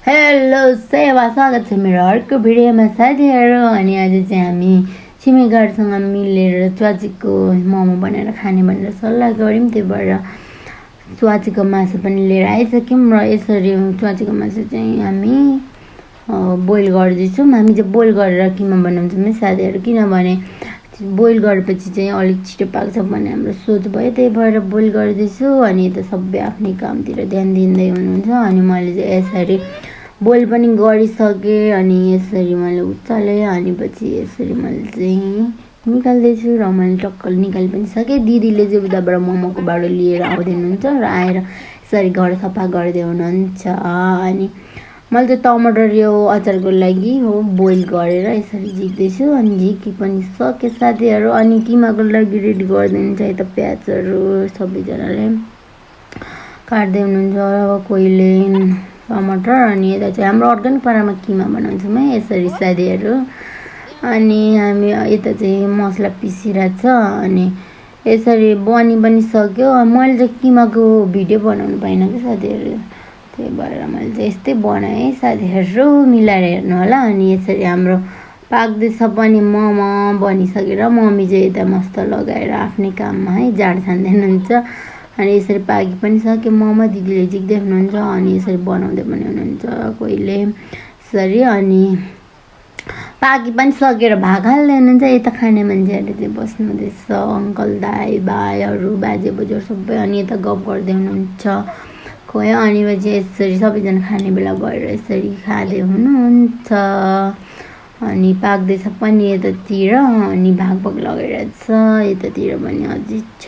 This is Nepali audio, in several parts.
हेलो सेवा स्वागत छ मेरो अर्को भिडियोमा साथीहरू। अनि आज चाहिँ हामी छिमेकीहरूसँग मिलेर च्वाचीको मोमो बनाएर खाने भनेर सल्लाह गऱ्यौँ। त्यही भएर च्वाचीको मासु पनि लिएर आइसक्यौँ र यसरी च्वाचीको मासु चाहिँ हामी बोइल गर्दैछौँ। हामी चाहिँ बोइल गरेर किमा बनाउँछौँ साथीहरू, किनभने बोइल गरेपछि चाहिँ अलिक छिटो पाक्छ भन्ने हाम्रो सोच भयो। त्यही भएर बोइल गर्दैछु। अनि यता सबै आफ्नै कामतिर ध्यान दिँदै हुनुहुन्छ। अनि मैले चाहिँ यसरी बोइल पनि गरिसकेँ। अनि यसरी मैले उचालेँ। अनि पछि यसरी मैले चाहिँ निकाल्दैछु र मैले टक्क निकालि पनि सकेँ। दिदीले चाहिँ उताबाट मोमोको बाटो लिएर आउँदै हुनुहुन्छ र आएर यसरी घर सफा गर्दै हुनुहुन्छ। अनि मैले चाहिँ टमाटर यो अचारको लागि हो बोइल गरेर यसरी झिक्दैछु। अनि झिकी पनि सके साथीहरू। अनि किमाको लागि रेडी गर्दै हुनुहुन्छ। यता प्याजहरू सबैजनाले काट्दै हुनुहुन्छ, कोहीले टमाटर। अनि यता चाहिँ हाम्रो अर्ग्यानिक पारामा किमा बनाउँछौँ है यसरी साथीहरू। अनि हामी यता चाहिँ मसला पिसिरहेको छ। अनि यसरी बनि पनि सक्यो। मैले चाहिँ किमाको भिडियो बनाउनु पाइनँ कि साथीहरू, त्यही भएर मैले चाहिँ यस्तै बनाएँ साथीहरू, मिलाएर हेर्नु होला। अनि यसरी हाम्रो पाक्दैछ पनि मोमो बनिसकेर मम्मी चाहिँ यता मस्त लगाएर आफ्नै काममा है जाड छान्दै हुनुहुन्छ। अनि यसरी पाकी पनि सक्यो मोमो, दिदीले झिक्दै हुनुहुन्छ। अनि यसरी बनाउँदै पनि हुनुहुन्छ कोहीले यसरी। अनि पाकी पनि सकेर भाग हाल्दै हुनुहुन्छ। यता खाने मान्छेहरू चाहिँ बस्नु हुँदैछ, अङ्कल दाई भाइहरू बाजे बोजूहरू सबै। अनि यता गफ गर्दै हुनुहुन्छ कोही। अनि पछि यसरी सबैजना खाने बेला गएर यसरी खाँदै हुनुहुन्छ। अनि पाक्दैछ पनि यतातिर। अनि भाग लगाइरहेको छ यतातिर पनि अझै छ।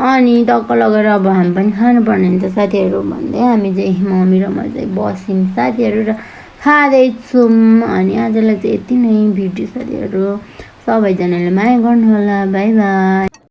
अनि टक्क लगेर अब हामी पनि खानुपर्ने हुन्छ साथीहरू भन्दै हामी चाहिँ मम्मी र म चाहिँ बस्यौँ साथीहरू र खाँदैछौँ। अनि आजलाई चाहिँ यति नै भिडियो साथीहरू, सबैजनाले माया गर्नु होला। By by.